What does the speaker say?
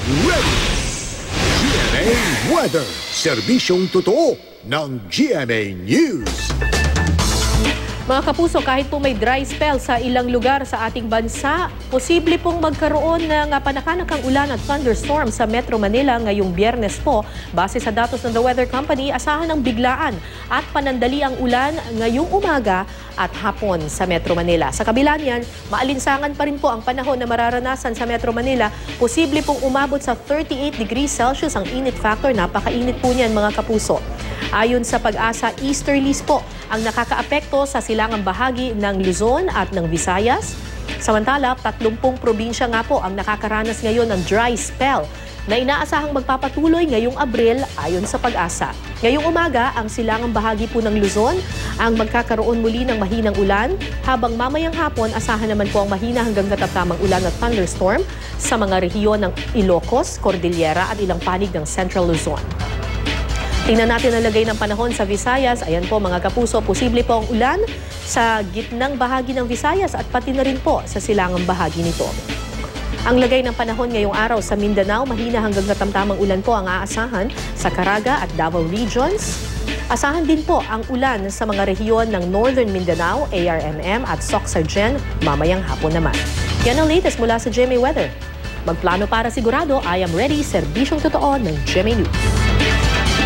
ready. GMA Weather. Serbisyong totoo ng GMA News. Mga kapuso, kahit po may dry spell sa ilang lugar sa ating bansa, posible pong magkaroon ng panakanakang ulan at thunderstorm sa Metro Manila ngayong Biyernes po. Base sa datos ng The Weather Company, asahan ng biglaan at panandali ang ulan ngayong umaga at hapon sa Metro Manila. Sa kabila niyan, maalinsangan pa rin po ang panahon na mararanasan sa Metro Manila. Posible pong umabot sa 38 degrees Celsius ang init factor. Napakainit po niyan, mga kapuso. Ayon sa Pag-asa, easterlies po ang nakakaapekto sa silangang bahagi ng Luzon at ng Visayas. Samantala, 30 probinsya nga po ang nakakaranas ngayon ng dry spell na inaasahang magpapatuloy ngayong Abril ayon sa Pag-asa. Ngayong umaga, ang silangang bahagi po ng Luzon ang magkakaroon muli ng mahinang ulan, habang mamayang hapon asahan naman po ang mahina hanggang katamtamang ulan at thunderstorm sa mga rehiyon ng Ilocos, Cordillera at ilang panig ng Central Luzon. Tingnan natin ang lagay ng panahon sa Visayas. Ayan po, mga kapuso, posible po ang ulan sa gitnang bahagi ng Visayas at pati na rin po sa silangang bahagi nito. Ang lagay ng panahon ngayong araw sa Mindanao, mahina hanggang katamtamang ulan po ang aasahan sa Caraga at Davao regions. Asahan din po ang ulan sa mga rehiyon ng Northern Mindanao, ARMM at Soxargen mamayang hapon naman. Yan ang latest mula sa GMA Weather. Magplano para sigurado, I am ready, serbisyong totoo ng GMA News.